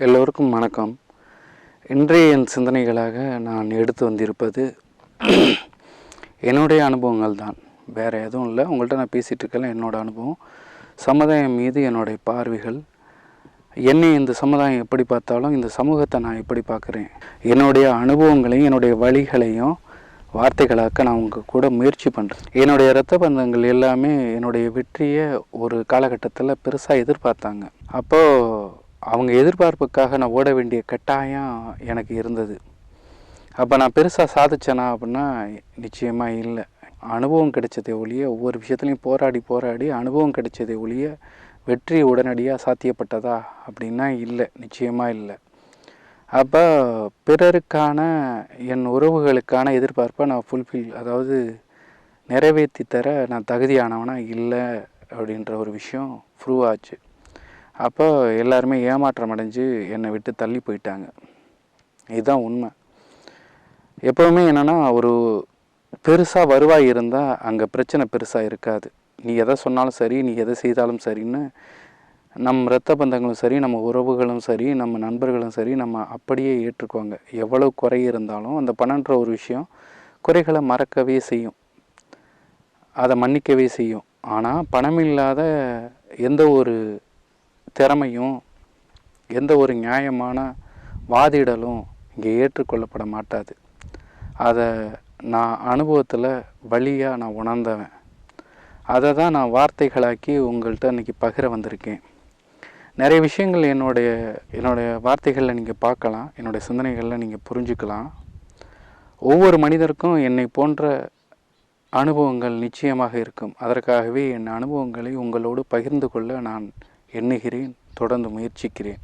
எல்லோருக்கும் வணக்கம். இன்றைய என் சிந்தனைகளாக நான் எடுத்து வந்திருப்பது என்னுடைய அனுபவங்கள் தான். வேறு எதுவும் இல்லை. உங்கள்கிட்ட நான் பேசிகிட்டு இருக்கல என்னோடய அனுபவம், சமுதாயம் மீது என்னுடைய பார்வைகள், என்னை இந்த சமுதாயம் எப்படி பார்த்தாலும் இந்த சமூகத்தை நான் எப்படி பார்க்குறேன், என்னுடைய அனுபவங்களையும் என்னுடைய வழிகளையும் வார்த்தைகளாக்க நான் உங்கள் கூட முயற்சி பண்ணுறேன். என்னுடைய இரத்த பந்தங்கள் எல்லாமே என்னுடைய வெற்றியை ஒரு காலகட்டத்தில் பெருசாக எதிர்பார்த்தாங்க. அப்போது அவங்க எதிர்பார்ப்புக்காக நான் ஓட வேண்டிய கட்டாயம் எனக்கு இருந்தது. அப்போ நான் பெருசாக சாதிச்சேனா அப்படின்னா நிச்சயமாக இல்லை. அனுபவம் கிடைச்சதை ஒழிய, ஒவ்வொரு விஷயத்துலையும் போராடி அனுபவம் கிடைச்சதை ஒழிய வெற்றி உடனடியாக சாத்தியப்பட்டதா அப்படின்னா இல்லை, நிச்சயமாக இல்லை. அப்போ பிறருக்கான என் உறவுகளுக்கான எதிர்பார்ப்பை நான் அதாவது நிறைவேற்றி தர நான் தகுதியானவனா இல்லை அப்படின்ற ஒரு விஷயம் ப்ரூவ் ஆச்சு. அப்போ எல்லாருமே ஏமாற்றம் அடைஞ்சு என்னை விட்டு தள்ளி போயிட்டாங்க. இதுதான் உண்மை. எப்போவுமே என்னென்னா, ஒரு பெருசாக வருவாய் இருந்தால் அங்கே பிரச்சனை பெருசாக இருக்காது. நீ எதை சொன்னாலும் சரி, நீ எதை செய்தாலும் சரின்னு நம் இரத்த பந்தங்களும் சரி, நம்ம உறவுகளும் சரி, நம்ம நண்பர்களும் சரி, நம்ம அப்படியே ஏற்றுக்குவாங்க. எவ்வளோ குறை இருந்தாலும் அந்த பணன்ற ஒரு விஷயம் குறைகளை மறக்கவே செய்யும், அதை மன்னிக்கவே செய்யும். ஆனால் பணம் இல்லாத எந்த ஒரு திறமையும் எந்த ஒரு நியாயமான வாதிடலும் இங்கே ஏற்றுக்கொள்ளப்பட மாட்டாது. அதை நான் அனுபவத்தில் வழியாக நான் உணர்ந்தவன். அதை தான் நான் வார்த்தைகளாக்கி உங்கள்கிட்ட இன்றைக்கி பகிர வந்திருக்கேன். நிறைய விஷயங்கள் என்னுடைய வார்த்தைகளில் நீங்கள் பார்க்கலாம், என்னுடைய சிந்தனைகளில் நீங்கள் புரிஞ்சுக்கலாம். ஒவ்வொரு மனிதருக்கும் என்னை போன்ற அனுபவங்கள் நிச்சயமாக இருக்கும். அதற்காகவே என் அனுபவங்களை உங்களோடு பகிர்ந்து கொள்ள நான் எண்ணுகிறேன், தொடர்ந்து முயற்சிக்கிறேன்.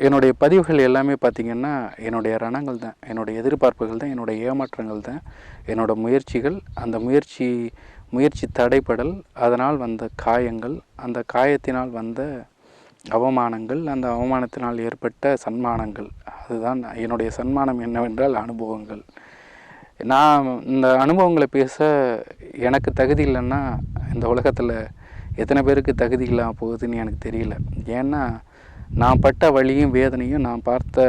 என்னுடைய பதிவுகள் எல்லாமே பார்த்திங்கன்னா என்னுடைய ரணங்கள் தான், என்னுடைய எதிர்பார்ப்புகள் தான், என்னுடைய ஏமாற்றங்கள் தான், என்னோடய முயற்சிகள். அந்த முயற்சி தடைப்படல், அதனால் வந்த காயங்கள், அந்த காயத்தினால் வந்த அவமானங்கள், அந்த அவமானத்தினால் ஏற்பட்ட சன்மானங்கள். அதுதான் என்னுடைய சன்மானம் என்னவென்றால் அனுபவங்கள். நான் இந்த அனுபவங்களை பேச எனக்கு தகுதி இல்லைன்னா இந்த உலகத்தில் எத்தனை பேருக்கு தகுதி இல்லாமல் போகுதுன்னு எனக்கு தெரியல. ஏன்னா நான் பட்ட வலியும் வேதனையும், நான் பார்த்த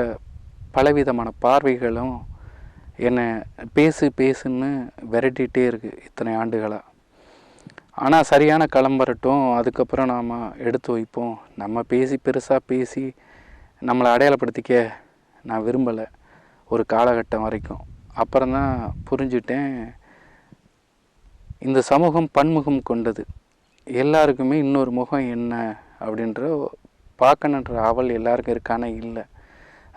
பலவிதமான பார்வைகளும் என்னை பேசுன்னு விரட்டிகிட்டே இருக்குது இத்தனை ஆண்டுகளாக. ஆனால் சரியான களம் வரட்டும், அதுக்கப்புறம் நாம் எடுத்து வைப்போம். நம்ம பெருசாக பேசி நம்மளை அடையாளப்படுத்திக்க நான் விரும்பலை ஒரு காலகட்டம் வரைக்கும். அப்புறம்தான் புரிஞ்சுட்டேன், இந்த சமூகம் பன்முகம் கொண்டது. எல்லாருக்குமே இன்னொரு முகம் என்ன அப்படின்ற பார்க்கணுன்ற ஆவல் எல்லாருக்கும் இருக்கான இல்லை.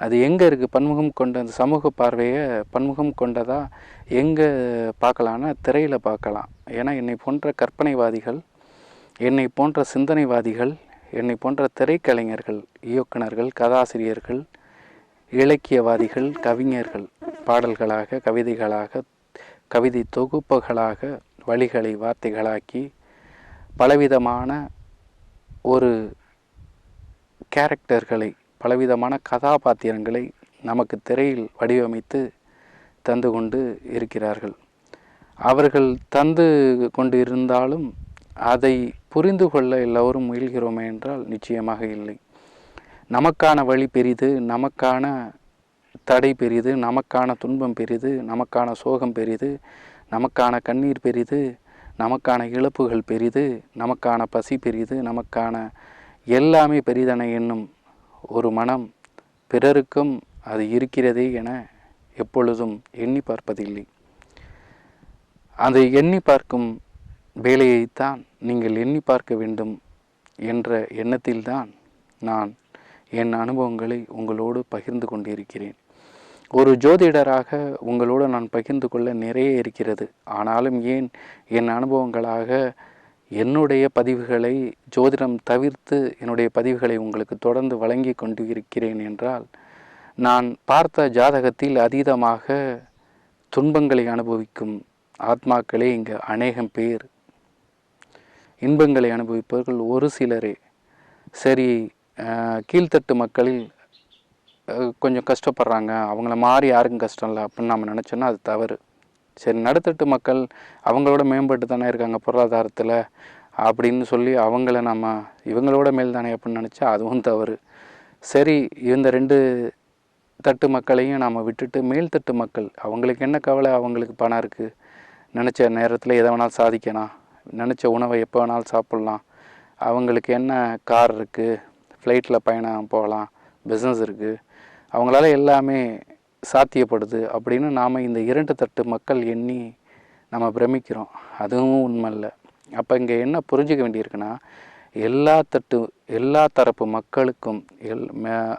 அது எங்கே இருக்குது? பன்முகம் கொண்ட அந்த சமூக பார்வையை பன்முகம் கொண்டதாக எங்கே பார்க்கலான்னா திரையில் பார்க்கலாம். ஏன்னா என்னை போன்ற கற்பனைவாதிகள், என்னை போன்ற சிந்தனைவாதிகள், என்னை போன்ற திரைக்கலைஞர்கள், இயக்குனர்கள், கதாசிரியர்கள், இலக்கியவாதிகள், கவிஞர்கள் பாடல்களாக, கவிதைகளாக, கவிதை தொகுப்புகளாக வழிகளை வார்த்தைகளாக்கி பலவிதமான ஒரு கேரக்டர்களை, பலவிதமான கதாபாத்திரங்களை நமக்கு திரையில் வடிவமைத்து தந்து கொண்டு இருக்கிறார்கள். அவர்கள் தந்து கொண்டு இருந்தாலும் அதை புரிந்து கொள்ள எல்லோரும் முயல்கிறோமே என்றால் நிச்சயமாக இல்லை. நமக்கான வழி பெரிது, நமக்கான தடை பெரிது, நமக்கான துன்பம் பெரிது, நமக்கான சோகம் பெரிது, நமக்கான கண்ணீர் பெரிது, நமக்கான இழப்புகள் பெரிது, நமக்கான பசி பெரிது, நமக்கான எல்லாமே பெரிதென என்னும் ஒரு மனம் பிறருக்கும் அது இருக்கிறதே என எப்பொழுதும் எண்ணி பார்ப்பதில்லை. அதை எண்ணி பார்க்கும் வேலையைத்தான் நீங்கள் எண்ணி பார்க்க வேண்டும் என்ற எண்ணத்தில்தான் நான் என் அனுபவங்களை உங்களோடு பகிர்ந்து கொண்டிருக்கிறேன். ஒரு ஜோதிடராக உங்களோடு நான் பகிர்ந்து கொள்ள நிறைய இருக்கிறது. ஆனாலும் ஏன் என் அனுபவங்களாக என்னுடைய பதிவுகளை ஜோதிடம் தவிர்த்து என்னுடைய பதிவுகளை உங்களுக்கு தொடர்ந்து வழங்கி கொண்டு இருக்கிறேன் என்றால், நான் பார்த்த ஜாதகத்தில் அதீதமாக துன்பங்களை அனுபவிக்கும் ஆத்மாக்களே இங்கு அநேகம் பேர். இன்பங்களை அனுபவிப்பவர்கள் ஒரு சிலரே. சரி, கீழ்த்தட்டு மக்களில் கொஞ்சம் கஷ்டப்படுறாங்க, அவங்கள மாறி யாருக்கும் கஷ்டம் இல்லை அப்படின்னு நம்ம நினச்சோன்னா அது தவறு. சரி, நடுத்தட்டு மக்கள் அவங்களோட மேம்பட்டு தானே இருக்காங்க பொருளாதாரத்தில், அப்படின்னு சொல்லி அவங்கள நம்ம இவங்களோட மேல் தானே அப்படின்னு நினச்சா அதுவும் தவறு. சரி, இந்த 2 தட்டு மக்களையும் நாம் விட்டுட்டு மேல்தட்டு மக்கள், அவங்களுக்கு என்ன கவலை? அவங்களுக்கு பணம் இருக்குது, நினச்ச நேரத்தில் எதை வேணாலும் சாதிக்கலாம், நினச்ச உணவை எப்போ வேணாலும் சாப்பிட்லாம், அவங்களுக்கு என்ன கார் இருக்குது, ஃப்ளைட்டில் பயணம் போகலாம், பிஸ்னஸ் இருக்குது, அவங்களால எல்லாமே சாத்தியப்படுது அப்படின்னு நாம் இந்த 2 தட்டு மக்கள் எண்ணி நம்ம பிரமிக்கிறோம். அதுவும் உண்மை இல்லை. அப்போ இங்கே என்ன புரிஞ்சிக்க வேண்டியிருக்குன்னா, எல்லா தரப்பு மக்களுக்கும்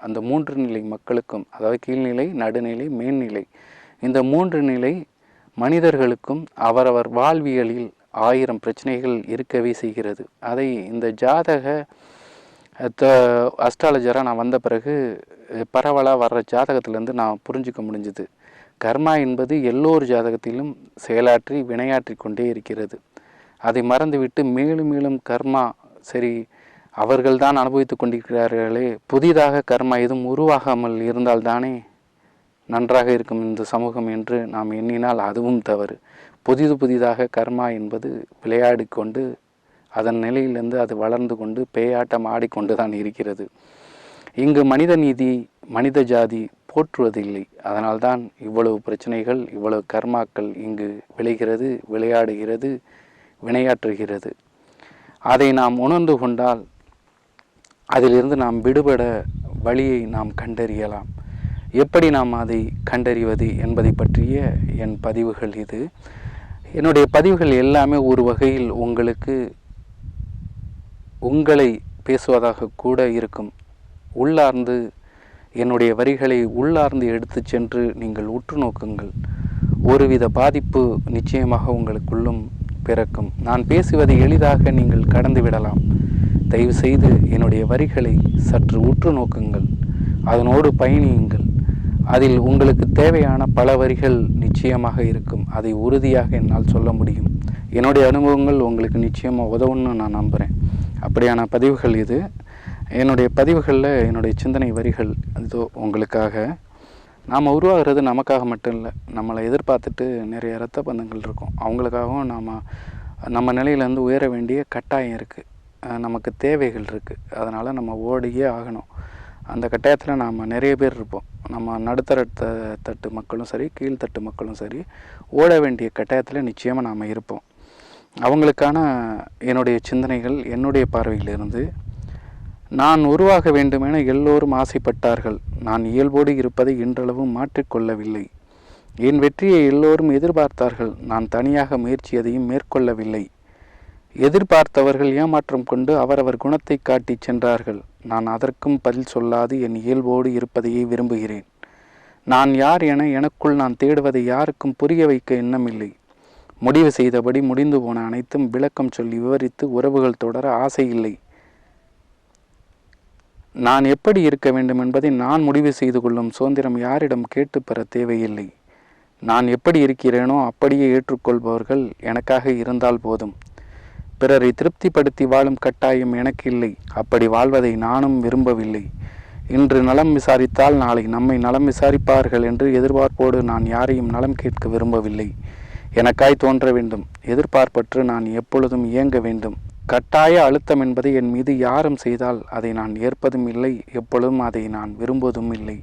அந்த 3 நிலை மக்களுக்கும், அதாவது கீழ்நிலை, நடுநிலை, மேல்நிலை, இந்த 3 நிலை மனிதர்களுக்கும் அவரவர் வாழ்வியலில் 1000 பிரச்சனைகள் இருக்கவே செய்கிறது. அதை இந்த ஜாதக அஸ்ட்ராலஜராக நான் வந்த பிறகு பரவலாக வர்ற ஜாதகத்திலேருந்து நான் புரிஞ்சிக்க முடிஞ்சுது. கர்மா என்பது எல்லோரு ஜாதகத்திலும் செயலாற்றி வினையாற்றி கொண்டே இருக்கிறது. அதை மறந்துவிட்டு மேலும் மேலும் கர்மா சரி அவர்கள்தான் அனுபவித்து கொண்டிருக்கிறார்களே, புதிதாக கர்மா எதுவும் உருவாகாமல் இருந்தால்தானே நன்றாக இருக்கும் இந்த சமூகம் என்று நாம் எண்ணினால் அதுவும் தவறு. புதிதாக கர்மா என்பது விளையாடி கொண்டு அதன் நிலையிலிருந்து அது வளர்ந்து கொண்டு பேயாட்டம் ஆடிக்கொண்டு தான் இருக்கிறது. இங்கு மனித நீதி, மனித ஜாதி போற்றுவதில்லை. அதனால்தான் இவ்வளவு பிரச்சனைகள், இவ்வளவு கர்மாக்கள் இங்கு விளைகிறது, விளையாடுகிறது, வினையாற்றுகிறது. அதை நாம் உணர்ந்து கொண்டால் அதிலிருந்து நாம் விடுபட வழியை நாம் கண்டறியலாம். எப்படி நாம் அதை கண்டறிவது என்பதை பற்றிய என் பதிவுகள் இது. என்னுடைய பதிவுகள் எல்லாமே ஒரு வகையில் உங்களை பேசுவதாக கூட இருக்கும். உள்ளார்ந்து என்னுடைய வரிகளை உள்ளார்ந்து எடுத்து சென்று நீங்கள் உற்று நோக்குங்கள். ஒருவித பாதிப்பு நிச்சயமாக உங்களுக்குள்ளும் பிறக்கும். நான் பேசுவதை எளிதாக நீங்கள் கடந்து விடலாம். தயவு செய்து என்னுடைய வரிகளை சற்று உற்று நோக்குங்கள், அதனோடு பயணியுங்கள். அதில் உங்களுக்கு தேவையான பல வரிகள் நிச்சயமாக இருக்கும். அதை உறுதியாக என்னால் சொல்ல முடியும். என்னுடைய அனுபவங்கள் உங்களுக்கு நிச்சயமாக உதவுன்னு நான் நம்புகிறேன். அப்படியான பதிவுகள் இது. என்னுடைய பதிவுகளில் என்னுடைய சிந்தனை வரிகள் இதோ உங்களுக்காக. நாம் உருவாகிறது நமக்காக மட்டும் இல்லை, நம்மளை எதிர்பார்த்துட்டு நிறைய இரத்த பந்தங்கள் இருக்கும். அவங்களுக்காகவும் நம்ம நிலையிலேருந்து உயர வேண்டிய கட்டாயம் இருக்குது, நமக்கு தேவைகள் இருக்குது. அதனால் நம்ம ஓடியே ஆகணும். அந்த கட்டாயத்தில் நாம் நிறைய பேர் இருப்போம். நம்ம நடுத்தர தட்டு மக்களும் சரி, கீழ்த்தட்டு மக்களும் சரி, ஓட வேண்டிய கட்டாயத்தில் நிச்சயமாக நாம் இருப்போம். அவங்களுக்கான என்னுடைய சிந்தனைகள் என்னுடைய பார்வையிலிருந்து, நான் உருவாக வேண்டுமென எல்லோரும் ஆசைப்பட்டார்கள். நான் இயல்போடு இருப்பதை இன்றளவும் மாற்றிக்கொள்ளவில்லை. என் வெற்றியை எல்லோரும் எதிர்பார்த்தார்கள். நான் தனியாக முயற்சி எதையும் மேற்கொள்ளவில்லை. எதிர்பார்த்தவர்கள் ஏமாற்றம் கொண்டு அவரவர் குணத்தை காட்டி சென்றார்கள். நான் அதற்கும் பதில் சொல்லாது என் இயல்போடு இருப்பதையே விரும்புகிறேன். நான் யார் என எனக்குள் நான் தேடுவதை யாருக்கும் புரிய வைக்க எண்ணமில்லை. முடிவு செய்தபடி முடிந்து போன அனைத்தும் விளக்கம் சொல்லி விவரித்து உறவுகள் தொடர ஆசை இல்லை. நான் எப்படி இருக்க வேண்டும் என்பதை நான் முடிவு செய்து கொள்ளும் சுதந்திரம் யாரிடம் கேட்டு பெற தேவையில்லை. நான் எப்படி இருக்கிறேனோ அப்படியே ஏற்றுக்கொள்பவர்கள் எனக்காக இருந்தால் போதும். பிறரை திருப்திப்படுத்தி வாழும் கட்டாயம் எனக்கு இல்லை. அப்படி வாழ்வதை நானும் விரும்பவில்லை. இன்று நலம் விசாரித்தால் நாளை நம்மை நலம் விசாரிப்பார்கள் என்று எதிர்பார்ப்போடு நான் யாரையும் நலம் கேட்க விரும்பவில்லை. எனக்காய் தோன்ற வேண்டும். எதிர்பார்ப்பற்று நான் எப்பொழுதும் இயங்க வேண்டும். கட்டாய அழுத்தம் என்பதை என் மீது யாரும் செய்தால் அதை நான் ஏற்பதும் இல்லை, எப்பொழுதும் அதை நான் விரும்புவதும் இல்லை.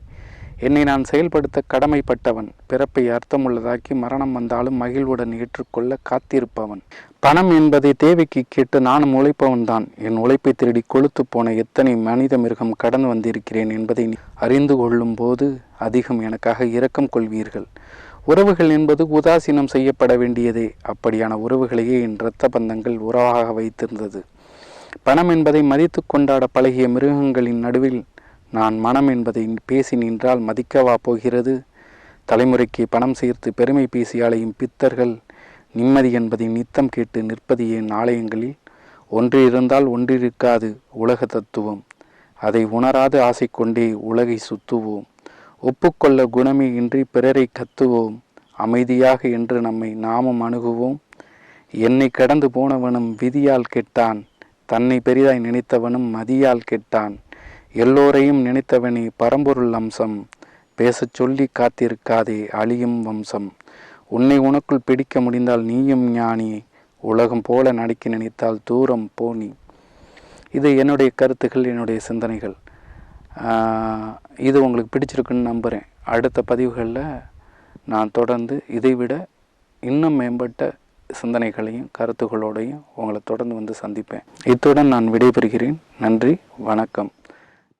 என்னை நான் செயல்படுத்த கடமைப்பட்டவன். பிறப்பை அர்த்தமுள்ளதாக்கி மரணம் வந்தாலும் மகிழ்வுடன் ஏற்றுக்கொள்ள காத்திருப்பவன். பணம் என்பதை தேவைக்கு கேட்டு நானும் உழைப்பவன்தான். என் உழைப்பை திருடி கொழுத்து போன எத்தனை மனித மிருகம் கடந்து வந்திருக்கிறேன் என்பதை அறிந்து கொள்ளும் போது அதிகம் எனக்காக இரக்கம் கொள்வீர்கள். உறவுகள் என்பது உதாசீனம் செய்யப்பட வேண்டியதே. அப்படியான உறவுகளையே என் இரத்த பந்தங்கள் உறவாக வைத்திருந்தது. பணம் என்பதை மதித்து கொண்டாட பழகிய மிருகங்களின் நடுவில் நான் மனம் என்பதை பேசி நின்றால் மதிக்கவா போகிறது? தலைமுறைக்கு பணம் சேர்த்து பெருமை பேசி அலையும் பித்தர்கள் நிம்மதி என்பதை நித்தம் கேட்டு நிற்பது என் ஆலயங்களில். ஒன்று இருந்தால் ஒன்றிருக்காது உலக தத்துவம். அதை உணராது ஆசை கொண்டே உலகை சுத்துவோம். ஒப்புக்கொள்ள குணமே இன்றி பிறரை கத்துவோம். அமைதியாக என்று நம்மை நாமும் அணுகுவோம். என்னை கடந்து போனவனும் விதியால் கெட்டான். தன்னை பெரிதாய் நினைத்தவனும் மதியால் கெட்டான். எல்லோரையும் நினைத்தவனே பரம்பொருள் அம்சம். பேசச் சொல்லி காத்திருக்காதே அழியும் வம்சம். உன்னை உனக்குள் பிடிக்க முடிந்தால் நீயும் ஞானி. உலகம் போல நடிக்க நினைத்தால் தூரம் போனி. இது என்னுடைய கருத்துக்கள், என்னுடைய சிந்தனைகள். இது உங்களுக்கு பிடிச்சிருக்குன்னு நம்புகிறேன். அடுத்த பதிவுகளில் நான் தொடர்ந்து இதைவிட இன்னும் மேம்பட்ட சிந்தனைகளையும் கருத்துக்களோடையும் உங்களை தொடர்ந்து வந்து சந்திப்பேன். இத்துடன் நான் விடைபெறுகிறேன். நன்றி, வணக்கம்.